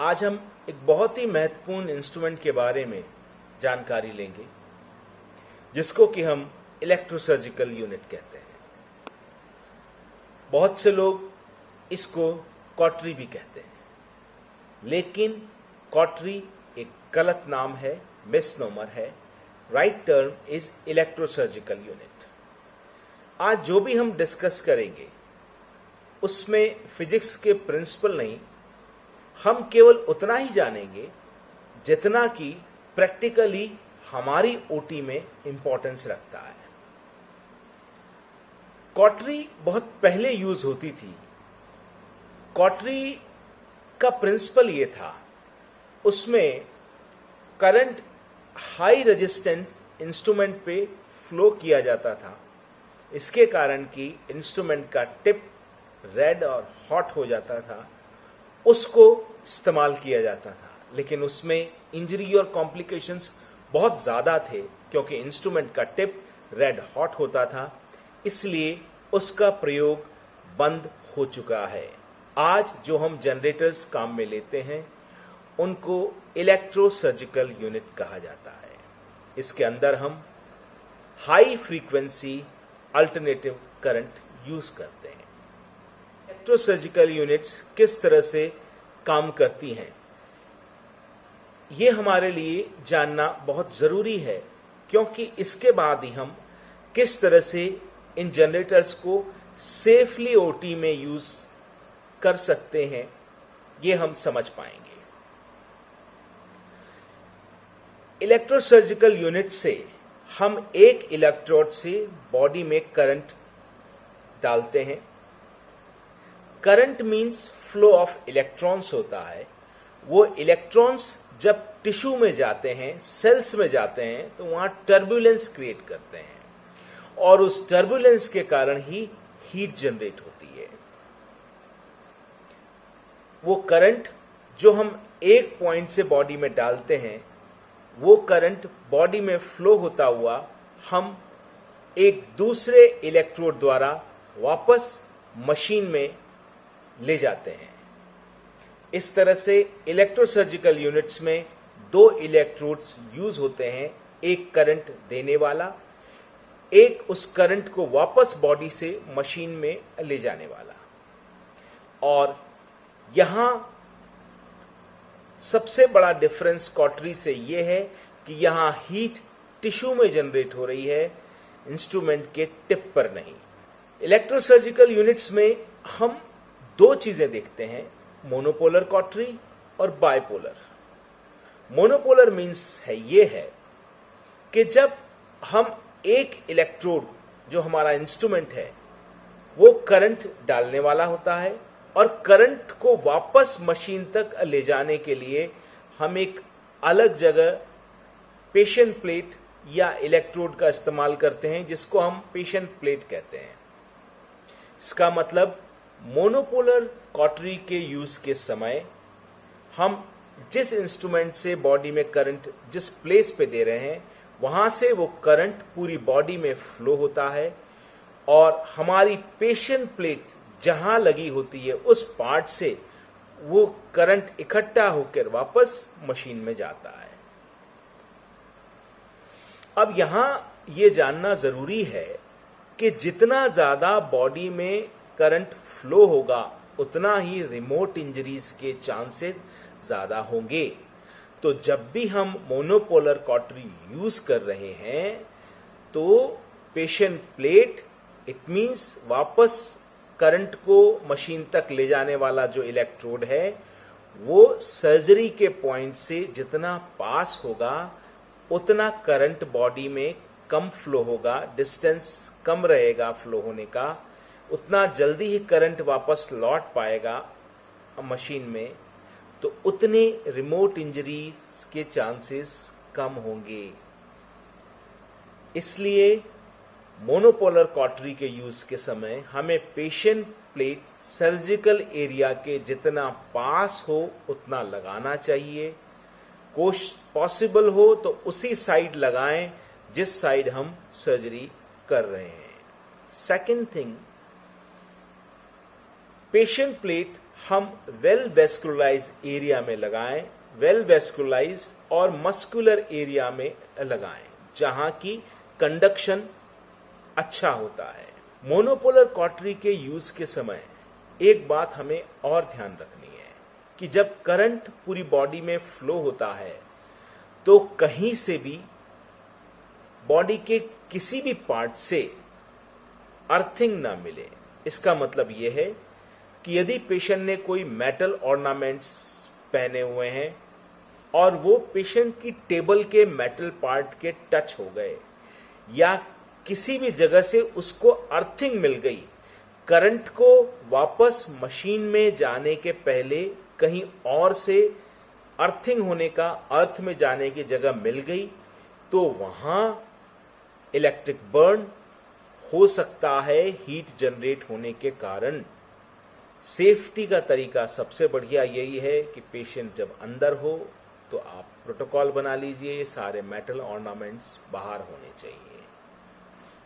आज हम एक बहुत ही महत्वपूर्ण इंस्ट्रूमेंट के बारे में जानकारी लेंगे जिसको कि हम इलेक्ट्रोसर्जिकल यूनिट कहते हैं। बहुत से लोग इसको कॉटरी भी कहते हैं, लेकिन कॉटरी एक गलत नाम है, मिसनोमर है। Right term is electrosurgical unit. आज जो भी हम डिस्कस करेंगे उसमें फिजिक्स के प्रिंसिपल नहीं, हम केवल उतना ही जानेंगे जितना कि प्रैक्टिकली हमारी ओटी में इंपॉर्टेंस रखता है। कॉटरी बहुत पहले यूज होती थी। कॉटरी का प्रिंसिपल ये था, उसमें करंट हाई रेजिस्टेंस इंस्ट्रूमेंट पे फ्लो किया जाता था। इसके कारण कि इंस्ट्रूमेंट का टिप रेड और हॉट हो जाता था, उसको इस्तेमाल किया जाता था। लेकिन उसमें इंजरी और कॉम्प्लिकेशंस बहुत ज़्यादा थे क्योंकि इंस्ट्रूमेंट का टिप रेड हॉट होता था, इसलिए उसका प्रयोग बंद हो चुका है। आज जो हम जनरेटर्स काम में लेते हैं उनको इलेक्ट्रोसर्जिकल यूनिट कहा जाता है। इसके अंदर हम high frequency alternative current use करते हैं। इलेक्ट्रोसर्जिकल यूनिट्स किस तरह से काम करती हैं, ये हमारे लिए जानना बहुत ज़रूरी है, क्योंकि इसके बाद ही हम किस तरह से इन जनरेटर्स को सेफली ओटी में यूज कर सकते हैं ये हम समझ पाएंगे। इलेक्ट्रोसर्जिकल यूनिट से हम एक इलेक्ट्रोड से बॉडी में करंट डालते हैं। Current means flow of electrons होता है। वो इलेक्ट्रॉन्स जब टिश्यू में जाते हैं, सेल्स में जाते हैं, तो वहां टर्बुलेंस क्रिएट करते हैं और उस टर्बुलेंस के कारण ही हीट जनरेट होती है। वो करंट जो हम एक पॉइंट से बॉडी में डालते हैं, वो करंट बॉडी में फ्लो होता हुआ हम एक दूसरे इलेक्ट्रोड द्वारा वापस मशीन में ले जाते हैं। इस तरह से इलेक्ट्रोसर्जिकल यूनिट्स में दो इलेक्ट्रोड्स यूज होते हैं, एक करंट देने वाला, एक उस करंट को वापस बॉडी से मशीन में ले जाने वाला। और यहां सबसे बड़ा डिफरेंस कॉटरी से यह है कि यहां हीट टिश्यू में जनरेट हो रही है, इंस्ट्रूमेंट के टिप पर नहीं। इलेक्ट्रोसर्जिकल यूनिट्स में हम दो चीजें देखते हैं, मोनोपोलर कॉटरी और बाइपोलर। मोनोपोलर मींस ये है कि जब हम एक इलेक्ट्रोड जो हमारा इंस्ट्रूमेंट है वो करंट डालने वाला होता है और करंट को वापस मशीन तक ले जाने के लिए हम एक अलग जगह पेशेंट प्लेट या इलेक्ट्रोड का इस्तेमाल करते हैं, जिसको हम पेशेंट प्लेट कहते हैं। इसका मतलब मोनोपोलर कॉटरी के यूज के समय हम जिस इंस्ट्रूमेंट से बॉडी में करंट जिस प्लेस पे दे रहे हैं वहां से वो करंट पूरी बॉडी में फ्लो होता है और हमारी पेशेंट प्लेट जहां लगी होती है उस पार्ट से वो करंट इकट्ठा होकर वापस मशीन में जाता है। अब यहां ये जानना जरूरी है कि जितना ज्यादा बॉडी में करंट फ्लो होगा उतना ही रिमोट इंजरीज के चांसेस ज्यादा होंगे। तो जब भी हम मोनोपोलर कॉटरी यूज कर रहे हैं तो पेशेंट प्लेट, इट मींस वापस करंट को मशीन तक ले जाने वाला जो इलेक्ट्रोड है, वो सर्जरी के पॉइंट से जितना पास होगा उतना करंट बॉडी में कम फ्लो होगा, डिस्टेंस कम रहेगा फ्लो होने का, उतना जल्दी ही करंट वापस लौट पाएगा मशीन में, तो उतने रिमोट इंजरीज के चांसेस कम होंगे। इसलिए मोनोपोलर कॉटरी के यूज के समय हमें पेशेंट प्लेट सर्जिकल एरिया के जितना पास हो उतना लगाना चाहिए। पॉसिबल हो तो उसी साइड लगाएं जिस साइड हम सर्जरी कर रहे हैं। सेकंड थिंग, पेशेंट प्लेट हम वेल वेस्कुलराइज्ड एरिया में लगाएं, वेल वेस्कुलराइज्ड और मस्कुलर एरिया में लगाएं जहां की कंडक्शन अच्छा होता है। मोनोपोलर कॉटरी के यूज के समय एक बात हमें और ध्यान रखनी है कि जब करंट पूरी बॉडी में फ्लो होता है तो कहीं से भी बॉडी के किसी भी पार्ट से अर्थिंग ना मिले। इसका मतलब यह है कि यदि पेशेंट ने कोई मेटल ऑर्नामेंट्स पहने हुए हैं और वो पेशेंट की टेबल के मेटल पार्ट के टच हो गए या किसी भी जगह से उसको अर्थिंग मिल गई, करंट को वापस मशीन में जाने के पहले कहीं और से अर्थिंग होने का, अर्थ में जाने की जगह मिल गई, तो वहां इलेक्ट्रिक बर्न हो सकता है हीट जनरेट होने के कारण। सेफ्टी का तरीका सबसे बढ़िया यही है कि पेशेंट जब अंदर हो तो आप प्रोटोकॉल बना लीजिए, सारे मेटल ऑर्नामेंट्स बाहर होने चाहिए।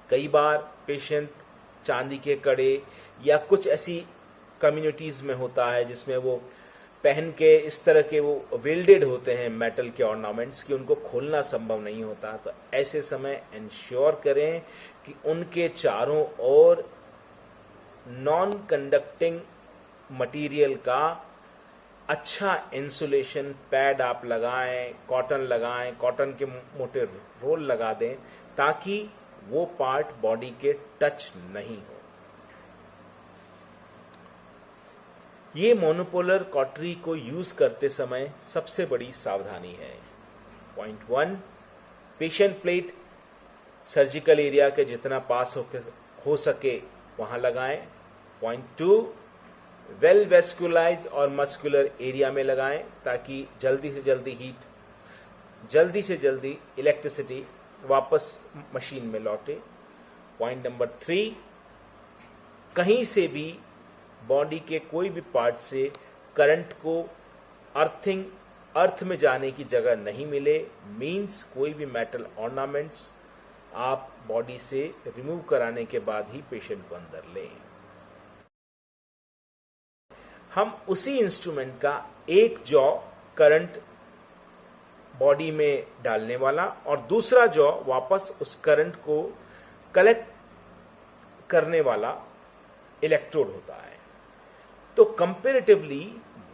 कई बार पेशेंट चांदी के कड़े या कुछ ऐसी कम्युनिटीज में होता है जिसमें वो पहन के इस तरह के वो वेल्डेड होते हैं मेटल के ऑर्नामेंट्स कि उनको खोलना संभव नहीं होता, तो ऐसे समय इंश्योर करें कि उनके चारों ओर नॉन कंडक्टिंग मटेरियल का अच्छा इंसुलेशन पैड आप लगाएं, कॉटन के मोटे रोल लगा दें ताकि वो पार्ट बॉडी के टच नहीं हो। ये मोनोपोलर कॉटरी को यूज करते समय सबसे बड़ी सावधानी है। Point 1, patient plate surgical area के जितना पास हो सके वहां लगाएं। पॉइंट 2, वेल वेस्कुलाइज और मस्कुलर एरिया में लगाएं ताकि जल्दी से जल्दी हीट, जल्दी से जल्दी इलेक्ट्रिसिटी वापस मशीन में लौटे। पॉइंट नंबर 3, कहीं से भी बॉडी के कोई भी पार्ट से करंट को अर्थ में जाने की जगह नहीं मिले, मींस कोई भी मेटल ऑर्नामेंट्स आप बॉडी से रिमूव कराने के बाद ही पेशेंट को अंदर लें। हम उसी इंस्ट्रूमेंट का एक जॉ करंट बॉडी में डालने वाला और दूसरा जॉ वापस उस करंट को कलेक्ट करने वाला इलेक्ट्रोड होता है। तो कंपैरेटिवली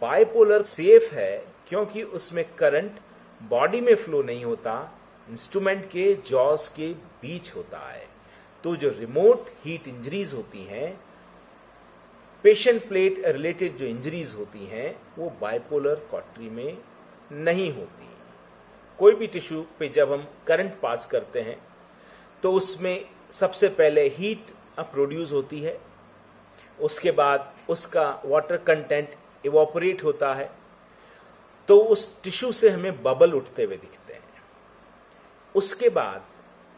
बाइपोलर सेफ है क्योंकि उसमें करंट बॉडी में फ्लो नहीं होता, इंस्ट्रूमेंट के जॉस के बीच होता है। तो जो रिमोट हीट इंजरीज होती हैं, पेशेंट प्लेट रिलेटेड जो इंजरीज होती हैं, वो बाइपोलर कॉटरी में नहीं होती। कोई भी टिश्यू पे जब हम करंट पास करते हैं तो उसमें सबसे पहले हीट प्रोड्यूस होती है, उसके बाद उसका वाटर कंटेंट इवोपरेट होता है, तो उस टिश्यू से हमें बबल उठते हुए दिखते हैं। उसके बाद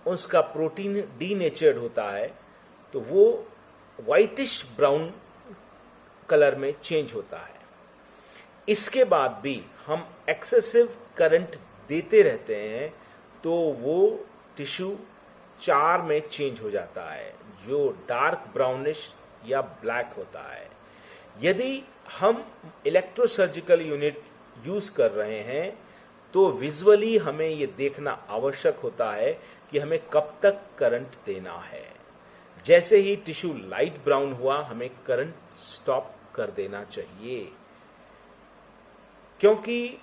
उसका प्रोटीन डीनेचर्ड होता है तो वो व्हाइटिश ब्राउन कलर में चेंज होता है। इसके बाद भी हम एक्सेसिव करंट देते रहते हैं तो वो टिश्यू चार में चेंज हो जाता है जो डार्क ब्राउनिश या ब्लैक होता है। यदि हम इलेक्ट्रोसर्जिकल यूनिट यूज कर रहे हैं तो विजुअली हमें यह देखना आवश्यक होता है कि हमें कब तक करंट देना है। जैसे ही टिश्यू लाइट ब्राउन हुआ हमें करंट स्टॉप कर देना चाहिए, क्योंकि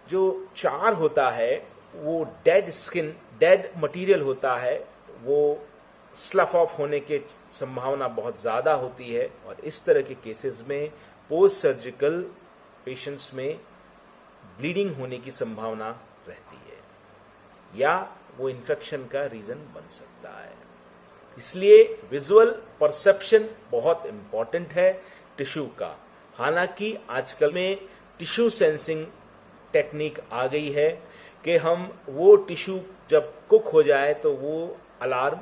जो चार होता है वो डेड स्किन, डेड मटेरियल होता है, वो स्लफ ऑफ होने की संभावना बहुत ज्यादा होती है और इस तरह के केसेस में पोस्ट सर्जिकल पेशेंट्स में ब्लीडिंग होने की संभावना रहती है या वो इन्फेक्शन का रीजन बन सकता है। इसलिए विजुअल परसेप्शन बहुत इंपॉर्टेंट है टिश्यू का। हालांकि आजकल में टिश्यू सेंसिंग टेक्निक आ गई है कि हम वो टिश्यू जब कुक हो जाए तो वो अलार्म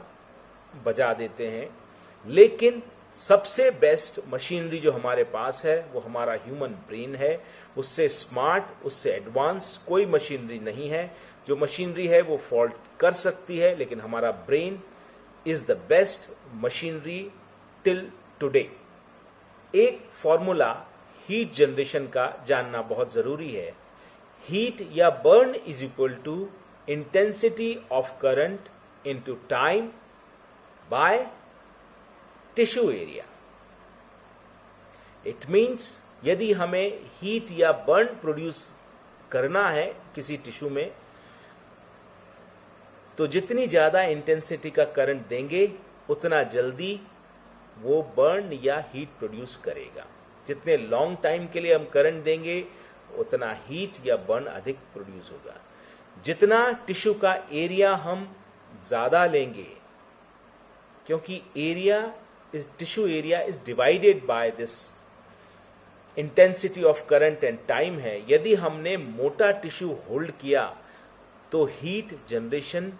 बजा देते हैं, लेकिन सबसे बेस्ट मशीनरी जो हमारे पास है वो हमारा ह्यूमन ब्रेन है। उससे स्मार्ट, उससे एडवांस कोई मशीनरी नहीं है। जो मशीनरी है वो फॉल्ट कर सकती है, लेकिन हमारा brain is the best machinery till today. एक फॉर्मूला हीट जनरेशन का जानना बहुत जरूरी है। हीट या burn is equal to intensity of current into time by tissue area. It means यदि हमें हीट या बर्न प्रोड्यूस करना है किसी टिश्यू में, तो जितनी ज्यादा इंटेंसिटी का करंट देंगे उतना जल्दी वो बर्न या हीट प्रोड्यूस करेगा। जितने लॉन्ग टाइम के लिए हम करंट देंगे उतना हीट या बर्न अधिक प्रोड्यूस होगा। जितना टिश्यू का एरिया हम ज्यादा लेंगे, क्योंकि tissue area is divided by this intensity of current and time है। यदि हमने मोटा टिश्यू होल्ड किया तो हीट जनरेशन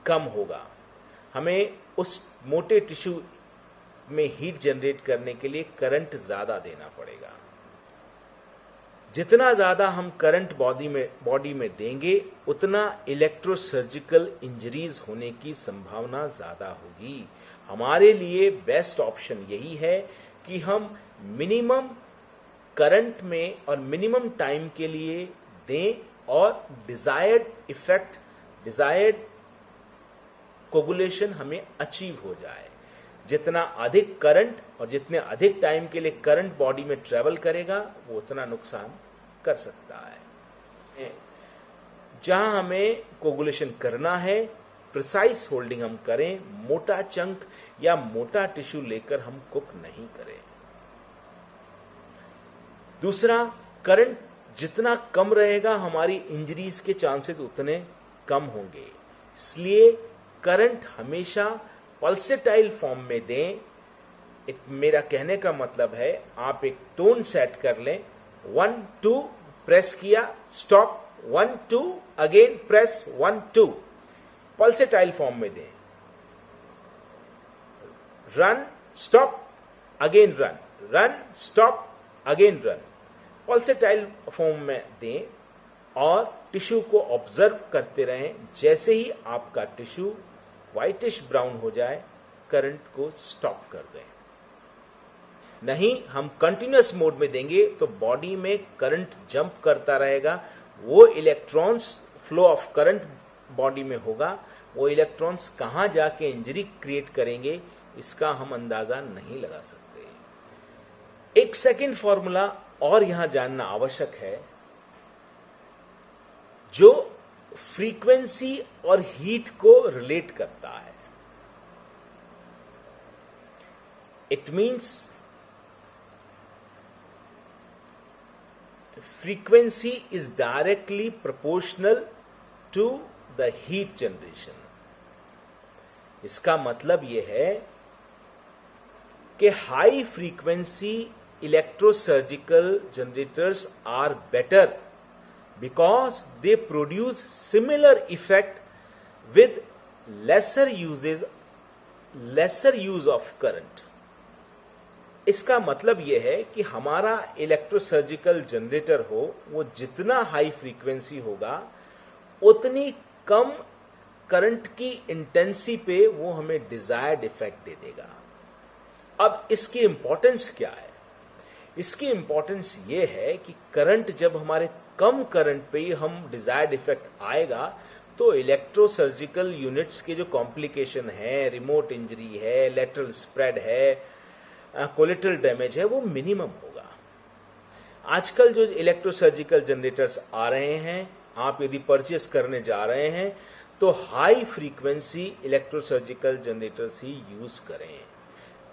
कम होगा। हमें उस मोटे टिश्यू में हीट जनरेट करने के लिए करंट ज्यादा देना पड़ेगा। जितना ज्यादा हम करंट बॉडी में देंगे उतना इलेक्ट्रोसर्जिकल इंजरीज होने की संभावना ज्यादा होगी। हमारे लिए बेस्ट ऑप्शन यही है कि हम मिनिमम करंट में और मिनिमम टाइम के लिए दें और डिजायर्ड इफेक्ट, डिजायर्ड कोगुलेशन हमें अचीव हो जाए। जितना अधिक करंट और जितने अधिक टाइम के लिए करंट बॉडी में ट्रेवल करेगा वो उतना नुकसान कर सकता है। जहां हमें कोगुलेशन करना है, प्रिसाइज होल्डिंग हम करें, मोटा चंक या मोटा टिश्यू लेकर हम कुक नहीं करें। दूसरा, करंट जितना कम रहेगा हमारी इंजरीज के चांसेस उतने कम होंगे। इसलिए करंट हमेशा पल्सेटाइल फॉर्म में दें। मेरा कहने का मतलब है आप एक टोन सेट कर लें, 1 2 प्रेस किया, stop, 1 2 again press, 1 2, pulsatile form में दें। Run, stop, again run, run, stop, again run, pulsatile form में दें और टिश्यू को ऑब्जर्व करते रहें। जैसे ही आपका टिश्यू व्हाइटिश ब्राउन हो जाए, करंट को स्टॉप कर दें। नहीं, हम कंटिन्यूअस मोड में देंगे तो बॉडी में करंट जंप करता रहेगा। वो electrons, flow of current body में होगा, वो इलेक्ट्रॉन्स कहां जाके इंजरी क्रिएट करेंगे इसका हम अंदाजा नहीं लगा सकते। एक सेकंड फॉर्मूला और यहां जानना आवश्यक है, जो फ्रीक्वेंसी और हीट को रिलेट करता है। It means frequency is directly proportional to the heat generation. इसका मतलब यह है कि high frequency electrosurgical generators are better because they produce similar effect with lesser use of current। इसका मतलब यह है कि हमारा इलेक्ट्रोसर्जिकल जनरेटर हो, वो जितना हाई फ्रीक्वेंसी होगा उतनी कम करंट की इंटेंसिटी पे वो हमें डिजायर्ड इफेक्ट दे देगा। अब इसकी इंपॉर्टेंस क्या है? इसकी इंपॉर्टेंस ये है कि करंट जब हमारे कम करंट पे ही हम डिजायर्ड इफेक्ट आएगा तो इलेक्ट्रोसर्जिकल यूनिट्स के जो कॉम्प्लिकेशन है, रिमोट इंजरी है, लेटरल स्प्रेड है, कोलेटरल डैमेज है, वो मिनिमम होगा। आजकल जो इलेक्ट्रोसर्जिकल जनरेटर्स आ रहे हैं, आप यदि परचेस करने जा रहे हैं तो हाई फ्रीक्वेंसी इलेक्ट्रोसर्जिकल जनरेटर्स ही यूज करें।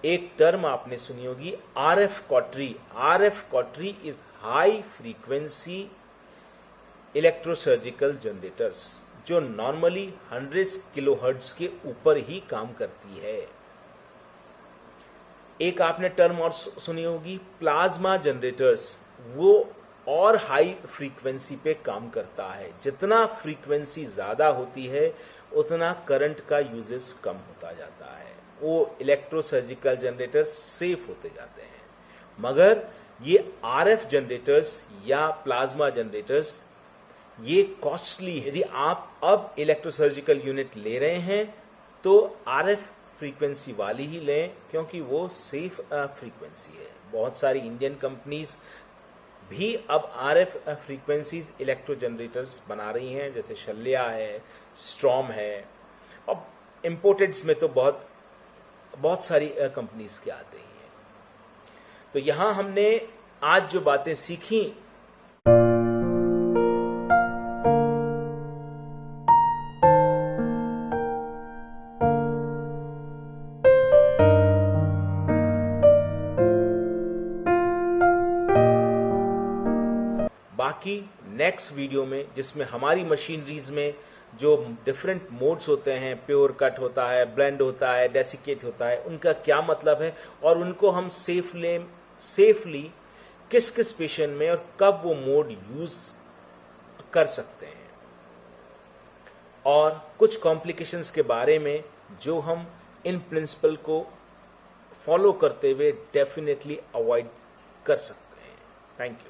एक टर्म आपने सुनी होगी, RF cautery. RF cautery is high frequency electrosurgical generators, जो नॉर्मली 100 किलोहर्ट्ज के ऊपर ही काम करती है। एक आपने टर्म और सुनी होगी, प्लाज्मा जनरेटर्स। वो और हाई फ्रीक्वेंसी पे काम करता है। जितना फ्रीक्वेंसी ज्यादा होती है उतना करंट का यूजेस कम होता जाता है। वो इलेक्ट्रोसर्जिकल जनरेटर्स सेफ होते जाते हैं। मगर ये आरएफ जनरेटर्स या प्लाज्मा जनरेटर्स ये कॉस्टली। यदि आप अब इलेक्ट्रोसर्जिकल यूनिट ले रहे हैं तो आरएफ फ्रीक्वेंसी वाली ही लें, क्योंकि वो सेफ फ्रीक्वेंसी है। बहुत सारी इंडियन कंपनीज भी अब RF फ्रीक्वेंसीज इलेक्ट्रो जनरेटर्स बना रही हैं, जैसे शल्या है, स्ट्रॉम है, और इम्पोर्टेड्स में तो बहुत सारी कंपनीज के आते ही हैं। तो यहाँ हमने आज जो बातें सीखी, बाकी नेक्स्ट वीडियो में, जिसमें हमारी मशीनरीज में जो डिफरेंट मोड्स होते हैं, प्योर कट होता है, ब्लेंड होता है, डेसिकेट होता है, उनका क्या मतलब है और उनको हम सेफली किस किस पेशेंट में और कब वो मोड यूज कर सकते हैं, और कुछ कॉम्प्लिकेशंस के बारे में जो हम इन प्रिंसिपल को फॉलो करते हुए डेफिनेटली अवॉइड कर सकते हैं। Thank you.